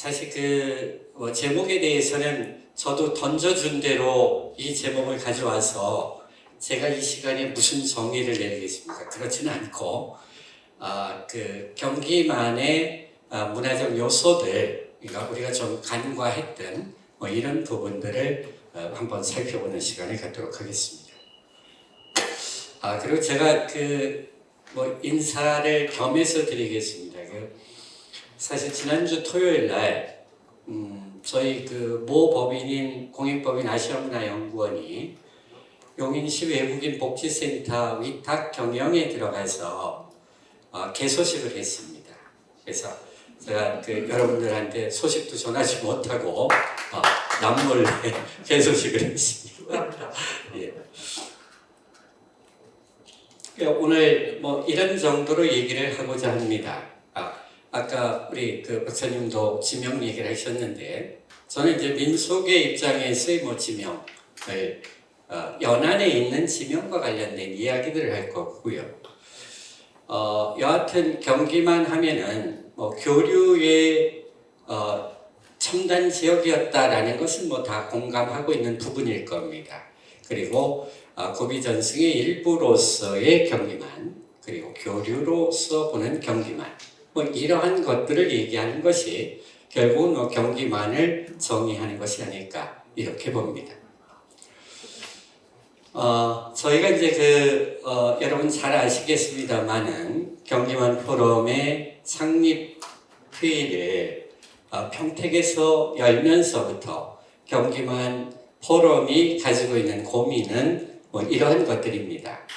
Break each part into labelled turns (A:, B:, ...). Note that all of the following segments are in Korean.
A: 사실 제목에 대해서는 저도 던져준 대로 이 제목을 가져와서 제가 이 시간에 무슨 정의를 내리겠습니까? 그렇지는 않고, 경기만의 문화적 요소들, 그러니까 우리가 좀 간과했던 이런 부분들을 한번 살펴보는 시간을 갖도록 하겠습니다. 그리고 제가 인사를 겸해서 드리겠습니다. 사실 지난주 토요일 날 저희 모 법인인 공익법인 아시아문화연구원이 용인시 외국인 복지센터 위탁 경영에 들어가서 개소식을 했습니다. 그래서 제가 여러분들한테 소식도 전하지 못하고 남몰래 개소식을 했습니다. 예. 오늘 이런 정도로 얘기를 하고자 합니다. 아까 우리 박사님도 지명 얘기를 하셨는데, 저는 이제 민속의 입장에서의 지명을 연안에 있는 지명과 관련된 이야기들을 할 거고요. 여하튼 경기만 하면은 교류의 첨단 지역이었다라는 것은 다 공감하고 있는 부분일 겁니다. 그리고 고비전승의 일부로서의 경기만, 그리고 교류로서 보는 경기만, 이러한 것들을 얘기하는 것이 결국은 경기만을 정의하는 것이 아닐까 이렇게 봅니다. 저희가 이제 여러분 잘 아시겠습니다만은 경기만 포럼의 창립 회의를 평택에서 열면서부터 경기만 포럼이 가지고 있는 고민은 이러한 것들입니다.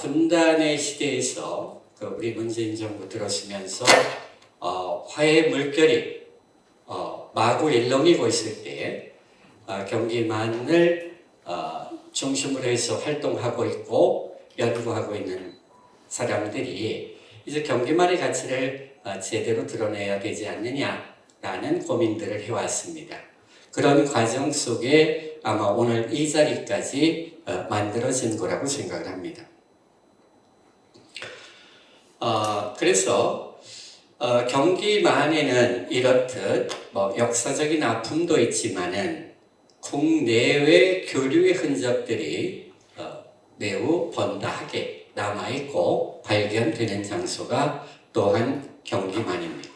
A: 분단의 시대에서 우리 문재인 정부 들어서면서 화해 물결이 마구 일렁이고 있을 때 경기만을 중심으로 해서 활동하고 있고 연구하고 있는 사람들이 이제 경기만의 가치를 제대로 드러내야 되지 않느냐라는 고민들을 해왔습니다. 그런 과정 속에 아마 오늘 이 자리까지 만들어진 거라고 생각을 합니다. 그래서 경기만에는 이렇듯 역사적인 아픔도 있지만은 국내외 교류의 흔적들이 매우 번다하게 남아있고 발견되는 장소가 또한 경기만입니다.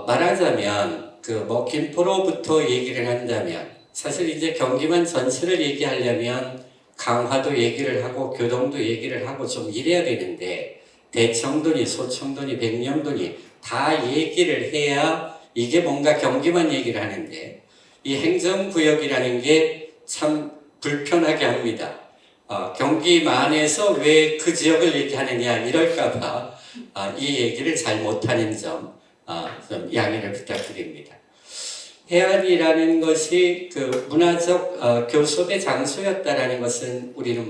A: 말하자면 김포로부터 얘기를 한다면, 사실 이제 경기만 전체를 얘기하려면 강화도 얘기를 하고 교동도 얘기를 하고 좀 이래야 되는데, 대청도니 소청도니 백령도니 다 얘기를 해야 이게 뭔가 경기만 얘기를 하는데, 이 행정구역이라는 게 참 불편하게 합니다. 경기만에서 왜 그 지역을 얘기하느냐 이럴까봐 이 얘기를 잘 못하는 점 좀 양해를 부탁드립니다. 해안이라는 것이 문화적 교섭의 장소였다라는 것은 우리는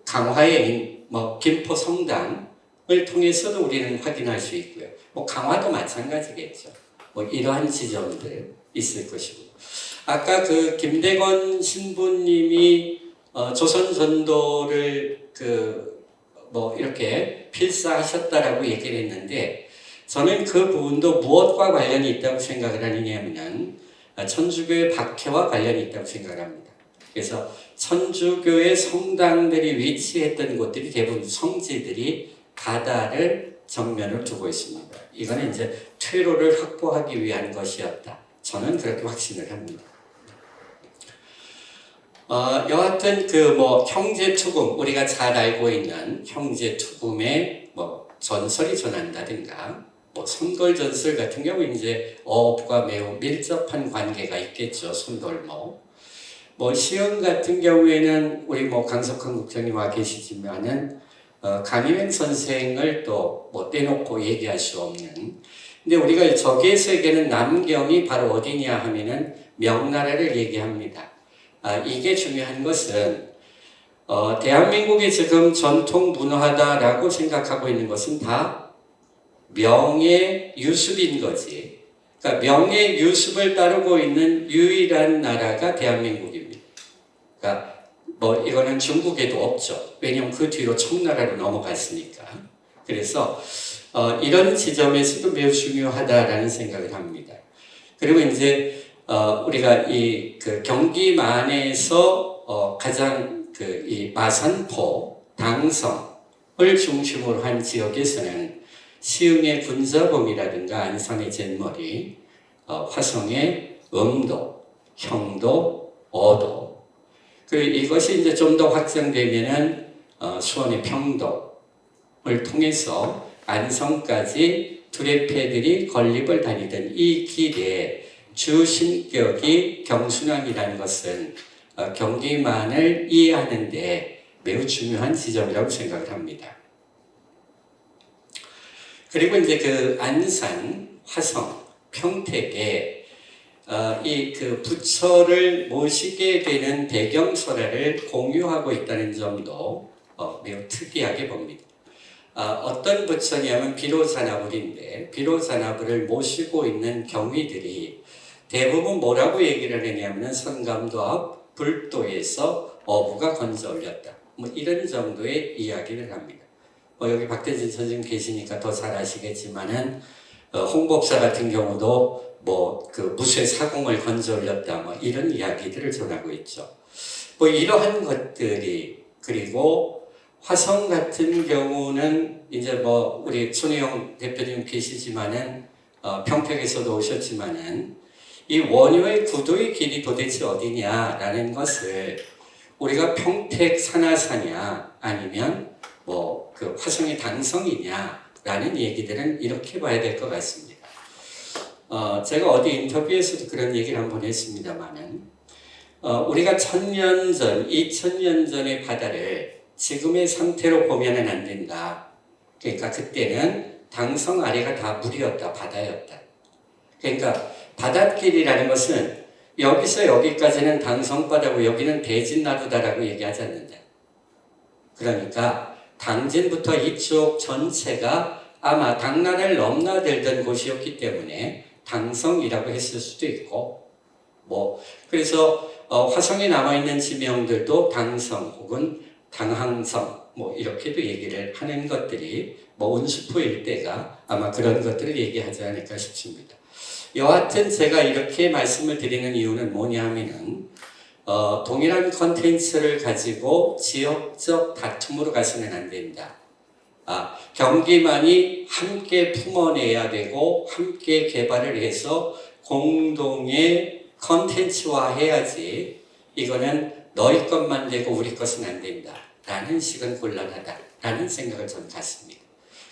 A: 강화의 김포 성당을 통해서도 우리는 확인할 수 있고요. 강화도 마찬가지겠죠. 이러한 지점들 있을 것이고. 아까 김대건 신부님이 조선 전도를 이렇게 필사하셨다라고 얘기를 했는데, 저는 그 부분도 무엇과 관련이 있다고 생각을 하느냐면 천주교의 박해와 관련이 있다고 생각을 합니다. 그래서 천주교의 성당들이 위치했던 곳들이 대부분 성지들이 바다를 정면으로 두고 있습니다. 이거는 이제 퇴로를 확보하기 위한 것이었다. 저는 그렇게 확신을 합니다. 여하튼 형제투금, 우리가 잘 알고 있는 형제투금의 전설이 전한다든가, 손돌전설 같은 경우 이제 어업과 매우 밀접한 관계가 있겠죠. 손돌모. 시흥 같은 경우에는 우리 강석환 국장님 와 계시지만은 강희명 선생을 또 떼놓고 얘기할 수 없는. 근데 우리가 적외세계는 남경이 바로 어디냐 하면은 명나라를 얘기합니다. 이게 중요한 것은 대한민국의 지금 전통 문화다라고 생각하고 있는 것은 다 명예 유습인 거지. 그러니까 명예 유습을 따르고 있는 유일한 나라가 대한민국입니다. 그러니까 이거는 중국에도 없죠. 왜냐하면 그 뒤로 청나라로 넘어갔으니까. 그래서 이런 지점에서도 매우 중요하다라는 생각을 합니다. 그리고 이제 우리가 그 경기만에서 가장 이 마산포, 당성을 중심으로 한 지역에서는 시흥의 군자봉이라든가 안산의 잿머리, 화성의 음도, 형도, 어도, 그리고 이것이 이제 좀 더 확장되면은 수원의 평도를 통해서 안성까지 두레패들이 건립을 다니던 이 길에 주신격이 경순왕이라는 것은 경기만을 이해하는 데 매우 중요한 지점이라고 생각을 합니다. 그리고 이제 그 안산, 화성, 평택에 이 그 부처를 모시게 되는 배경설화를 공유하고 있다는 점도 매우 특이하게 봅니다. 어떤 부처냐면 비로자나불인데 비로자나불을 모시고 있는 경위들이 대부분 뭐라고 얘기를 하냐면 선감도 앞 불도에서 어부가 건져 올렸다. 뭐 이런 정도의 이야기를 합니다. 여기 박대진 선생님 계시니까 더 잘 아시겠지만은 홍법사 같은 경우도 뭐 그 무쇠 사공을 건져 올렸다 뭐 이런 이야기들을 전하고 있죠. 뭐 이러한 것들이 그리고 화성 같은 경우는 이제 뭐 우리 손혜영 대표님 계시지만은 평택에서도 오셨지만은 이 원효의 구도의 길이 도대체 어디냐라는 것을 우리가 평택 산하사냐 아니면 뭐 그 화성의 당성이냐라는 얘기들은 이렇게 봐야 될 것 같습니다. 제가 어디 인터뷰에서도 그런 얘기를 한번 했습니다만은 우리가 1000년 전, 2000년 전의 바다를 지금의 상태로 보면은 안 된다. 그러니까 그때는 당성 아래가 다 물이었다, 바다였다. 그러니까 바닷길이라는 것은 여기서 여기까지는 당성바다고 여기는 대진나루다라고 얘기하지 않는다. 그러니까 당진부터 이쪽 전체가 아마 당나라를 넘나들던 곳이었기 때문에 당성이라고 했을 수도 있고 뭐 그래서 화성에 남아있는 지명들도 당성 혹은 당항성 뭐 이렇게도 얘기를 하는 것들이 뭐 운수포 일대가 아마 그런 것들을 얘기하지 않을까 싶습니다. 여하튼 제가 이렇게 말씀을 드리는 이유는 뭐냐면은 동일한 컨텐츠를 가지고 지역적 다툼으로 가서는 안 된다. 경기만이 함께 품어내야 되고 함께 개발을 해서 공동의 컨텐츠화 해야지 이거는 너희 것만 되고 우리 것은 안 된다 라는 식은 곤란하다 라는 생각을 저는 갖습니다.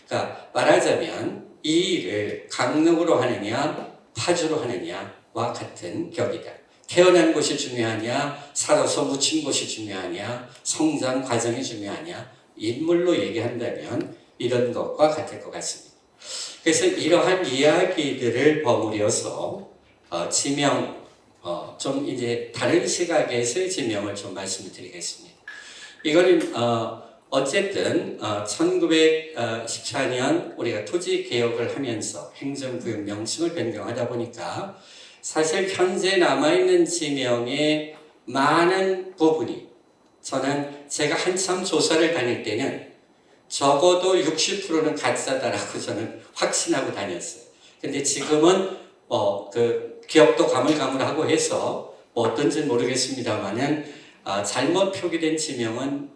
A: 그러니까 말하자면 이 일을 강력으로 하느냐 파주로 하느냐와 같은 격이다. 태어난 곳이 중요하냐 살아서 묻힌 곳이 중요하냐 성장 과정이 중요하냐 인물로 얘기한다면 이런 것과 같을 것 같습니다. 그래서 이러한 이야기들을 버무려서 지명 좀 이제 다른 시각에서의 지명을 좀 말씀을 드리겠습니다. 이거는 어쨌든 1914년 우리가 토지 개혁을 하면서 행정구역 명칭을 변경하다 보니까 사실 현재 남아있는 지명의 많은 부분이 저는 제가 한참 조사를 다닐 때는 적어도 60%는 가짜다라고 저는 확신하고 다녔어요. 근데 지금은 그 기억도 가물가물하고 해서 뭐 어떤지는 모르겠습니다만은 잘못 표기된 지명은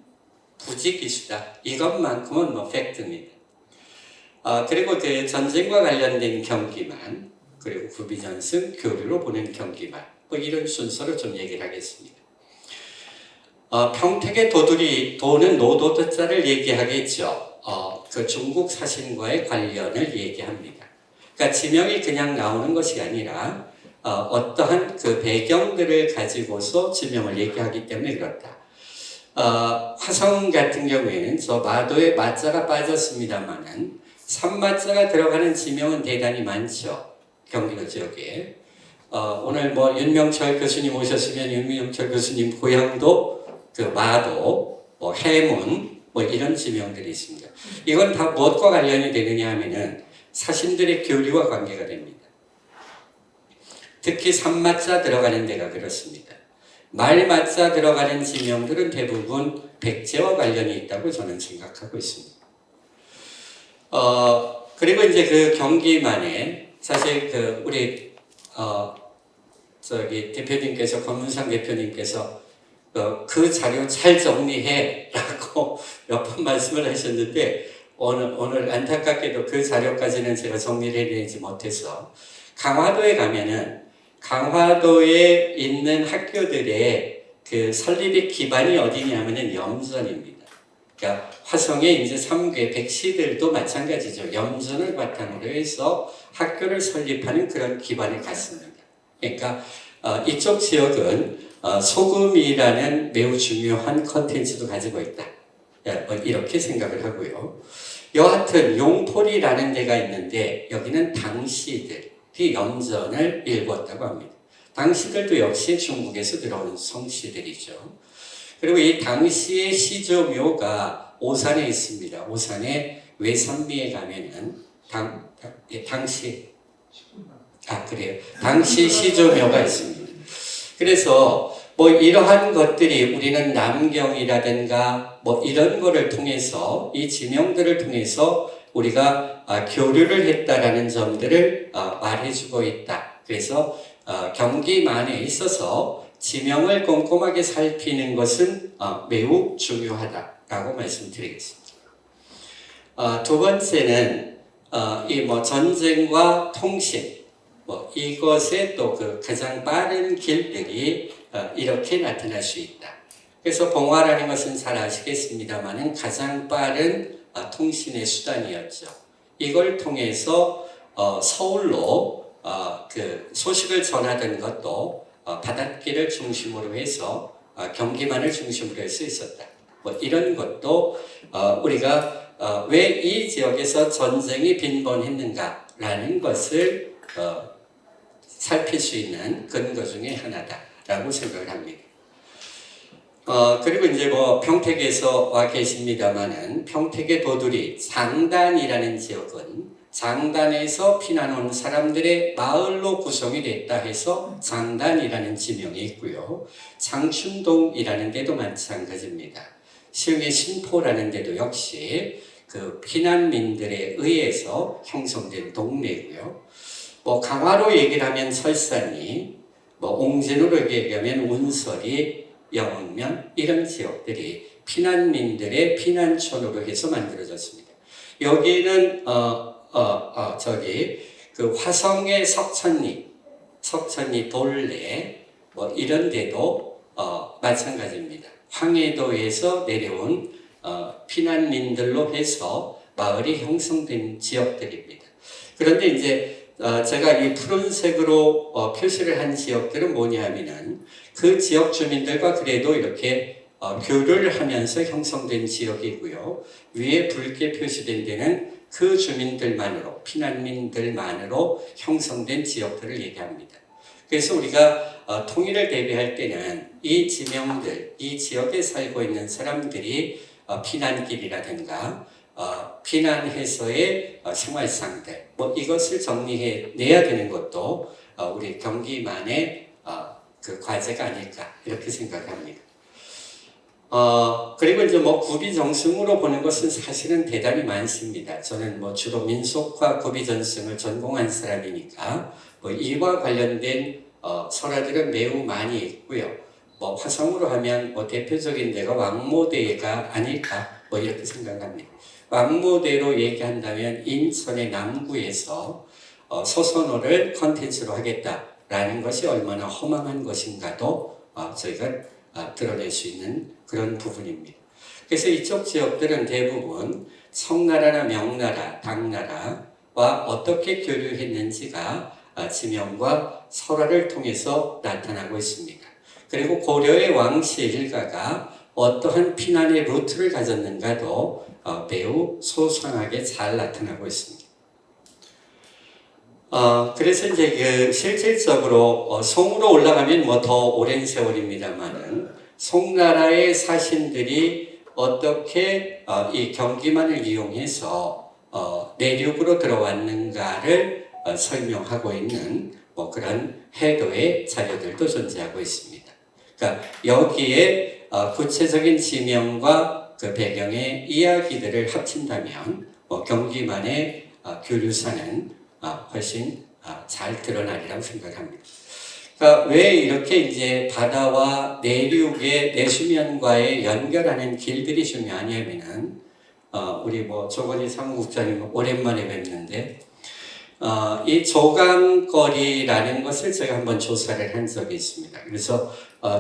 A: 부지기수다. 이것만큼은 뭐 팩트입니다. 그리고 그 전쟁과 관련된 경기만 그리고 구비전승 교류로 보낸 경기만 뭐 이런 순서로 좀 얘기를 하겠습니다. 평택의 도는 노도자를 얘기하겠죠. 그 중국 사신과의 관련을 얘기합니다. 그러니까 지명이 그냥 나오는 것이 아니라 어떠한 그 배경들을 가지고서 지명을 얘기하기 때문에 그렇다. 화성 같은 경우에는 저 마도에 마자가 빠졌습니다만은 산마자가 들어가는 지명은 대단히 많죠. 경기도 지역에. 오늘 뭐 윤명철 교수님 오셨으면 윤명철 교수님 고향도 그 마도, 뭐 해문, 뭐 이런 지명들이 있습니다. 이건 다 무엇과 관련이 되느냐 하면은 사신들의 교류와 관계가 됩니다. 특히 산마자 들어가는 데가 그렇습니다. 말마자 들어가는 지명들은 대부분 백제와 관련이 있다고 저는 생각하고 있습니다. 그리고 이제 그 경기만에 사실 그 우리 대표님께서 권문상 대표님께서 그 자료 잘 정리해라고 몇 번 말씀을 하셨는데 오늘 안타깝게도 그 자료까지는 제가 정리를 해내지 못해서 강화도에 가면은 강화도에 있는 학교들의 그 설립의 기반이 어디냐면은 염전입니다. 그러니까 화성의 이제 3개 백시들도 마찬가지죠. 염전을 바탕으로 해서 학교를 설립하는 그런 기반을 갖습니다. 그러니까 이쪽 지역은 소금이라는 매우 중요한 컨텐츠도 가지고 있다. 이렇게 생각을 하고요. 여하튼 용포리라는 데가 있는데 여기는 당시들이 염전을 일궜다고 합니다. 당시들도 역시 중국에서 들어온 성씨들이죠. 그리고 이 당시의 시조묘가 오산에 있습니다. 오산의 외산리에 가면은 당시 시조묘가 있습니다. 그래서 뭐 이러한 것들이 우리는 남경이라든가 뭐 이런 거를 통해서 이 지명들을 통해서 우리가 교류를 했다라는 점들을 말해주고 있다. 그래서 경기만에 있어서 지명을 꼼꼼하게 살피는 것은 매우 중요하다라고 말씀드리겠습니다. 두 번째는 이 뭐 전쟁과 통신 이것의 또 그 가장 빠른 길들이 이렇게 나타날 수 있다. 그래서 봉화라는 것은 잘 아시겠습니다만은 가장 빠른 통신의 수단이었죠. 이걸 통해서 서울로 그 소식을 전하던 것도 바닷길을 중심으로 해서 경기만을 중심으로 해서 있었다. 뭐 이런 것도 우리가 왜 이 지역에서 전쟁이 빈번했는가라는 것을 살필 수 있는 근거 중에 하나다라고 생각을 합니다. 그리고 이제 뭐 평택에서 와 계십니다만은 평택의 도두리 장단이라는 지역은 장단에서 피난 온 사람들의 마을로 구성이 됐다 해서 장단이라는 지명이 있고요. 장춘동이라는 데도 마찬가지입니다. 시흥의 신포라는 데도 역시 그 피난민들에 의해서 형성된 동네고요. 뭐 강화로 얘기를 하면 설산이, 뭐 옹진으로 얘기하면 운설이, 영면 이런 지역들이 피난민들의 피난촌으로 해서 만들어졌습니다. 여기는 그 화성의 석천리 돌래 뭐 이런 데도 마찬가지입니다. 황해도에서 내려온 피난민들로 해서 마을이 형성된 지역들입니다. 그런데 이제 제가 이 푸른색으로 표시를 한 지역들은 뭐냐면은 그 지역 주민들과 그래도 이렇게 교류를 하면서 형성된 지역이고요. 위에 붉게 표시된 데는 그 주민들만으로, 피난민들만으로 형성된 지역들을 얘기합니다. 그래서 우리가 통일을 대비할 때는 이 지명들, 이 지역에 살고 있는 사람들이 피난길이라든가 피난해서의 생활상들 뭐 이것을 정리해 내야 되는 것도 우리 경기만의 그 과제가 아닐까 이렇게 생각합니다. 그리고 이제 뭐 구비정승으로 보는 것은 사실은 대단히 많습니다. 저는 뭐 주로 민속화 구비전승을 전공한 사람이니까 뭐 이와 관련된 설화들은 매우 많이 있고요. 뭐 화성으로 하면 뭐 대표적인 데가 왕모대가 아닐까 뭐 이렇게 생각합니다. 왕모대로 얘기한다면 인천의 남구에서 소선호를 컨텐츠로 하겠다라는 것이 얼마나 허망한 것인가도 저희가 드러낼 수 있는 그런 부분입니다. 그래서 이쪽 지역들은 대부분 청나라나 명나라, 당나라와 어떻게 교류했는지가 지명과 설화를 통해서 나타나고 있습니다. 그리고 고려의 왕씨 일가가 어떠한 피난의 루트를 가졌는가도 매우 소상하게 잘 나타나고 있습니다. 그래서 이제 그 실질적으로 송으로 올라가면 뭐 더 오랜 세월입니다만은 송나라의 사신들이 어떻게 이 경기만을 이용해서 내륙으로 들어왔는가를 설명하고 있는 뭐 그런 해도의 자료들도 존재하고 있습니다. 그러니까 여기에 구체적인 지명과 그 배경의 이야기들을 합친다면 뭐 경기만의 교류사는 훨씬 잘 드러나리라고 생각합니다. 그러니까 왜 이렇게 이제 바다와 내륙의 내수면과의 연결하는 길들이 중요하냐면은 우리 조건희 사무국장님 오랜만에 뵙는데 이 조강거리라는 것을 제가 한번 조사를 한 적이 있습니다. 그래서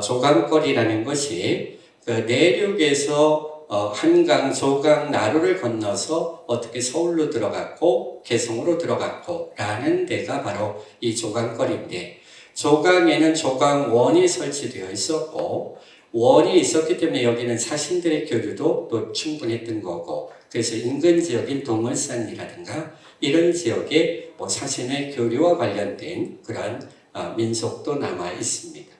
A: 조강거리라는 것이 그 내륙에서 한강, 조강, 나루를 건너서 어떻게 서울로 들어갔고 개성으로 들어갔고 라는 데가 바로 이 조강거리인데, 조강에는 조강원이 설치되어 있었고 원이 있었기 때문에 여기는 사신들의 교류도 또 충분했던 거고, 그래서 인근 지역인 동을산이라든가 이런 지역에 사신의 교류와 관련된 그러한 민속도 남아 있습니다.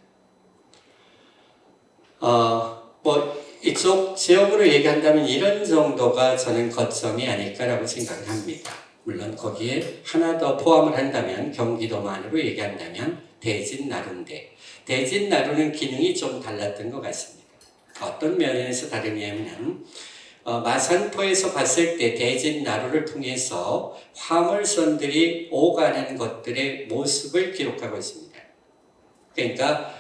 A: 이쪽 지역으로 얘기한다면 이런 정도가 저는 거점이 아닐까라고 생각을 합니다. 물론 거기에 하나 더 포함을 한다면 경기도만으로 얘기한다면 대진나루인데, 대진나루는 기능이 좀 달랐던 것 같습니다. 어떤 면에서 다르냐면 마산포에서 봤을 때 대진나루를 통해서 화물선들이 오가는 것들의 모습을 기록하고 있습니다. 그러니까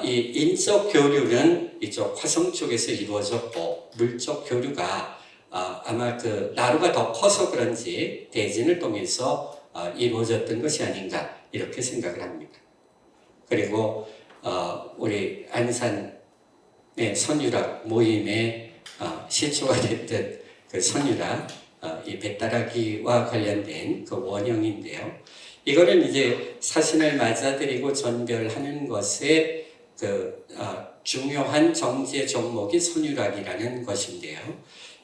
A: 이 인적 교류는 이쪽 화성 쪽에서 이루어졌고, 물적 교류가 아마 그 나루가 더 커서 그런지 대진을 통해서 이루어졌던 것이 아닌가 이렇게 생각을 합니다. 그리고 우리 안산의 선유락 모임에 시초가 됐던 그 선유락 이 배따라기와 관련된 그 원형인데요. 이거는 이제 사신을 맞아들이고 전별하는 것에 그 중요한 정제 종목이 선유락이라는 것인데요.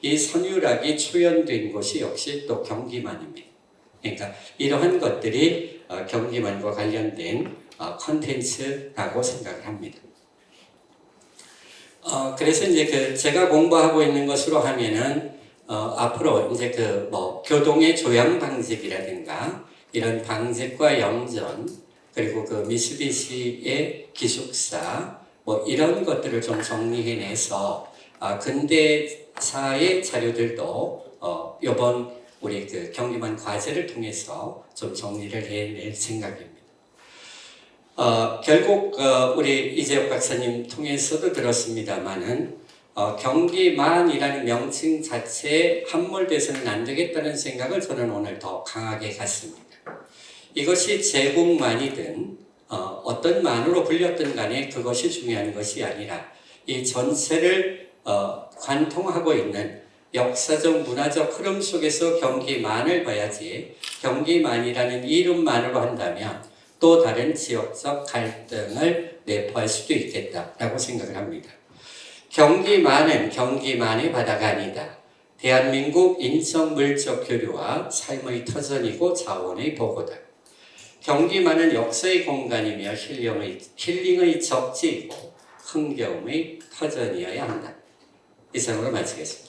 A: 이 선유락이 초연된 곳이 역시 또 경기만입니다. 그러니까 이러한 것들이 경기만과 관련된 컨텐츠라고 생각을 합니다. 그래서 이제 제가 공부하고 있는 것으로 하면은 앞으로 이제 교동의 조양 방직이라든가 이런 방직과 영전, 그리고 그 미쓰비시의 기숙사 이런 것들을 좀 정리해내서 근대사의 자료들도 이번 우리 그 경기만 과제를 통해서 좀 정리를 해낼 생각입니다. 결국 우리 이재혁 박사님 통해서도 들었습니다마는 경기만이라는 명칭 자체에 함몰돼서는 안 되겠다는 생각을 저는 오늘 더 강하게 갖습니다. 이것이 제국만이든 어떤 만으로 불렸든 간에 그것이 중요한 것이 아니라 이 전체를 관통하고 있는 역사적 문화적 흐름 속에서 경기만을 봐야지, 경기만이라는 이름만으로 한다면 또 다른 지역적 갈등을 내포할 수도 있겠다라고 생각을 합니다. 경기만은 경기만의 바다가 아니다. 대한민국 인적 물적 교류와 삶의 터전이고 자원의 보고다. 경기만은 역사의 공간이며 힐링의 적지이고 흥겨움의 터전이어야 한다. 이상으로 마치겠습니다.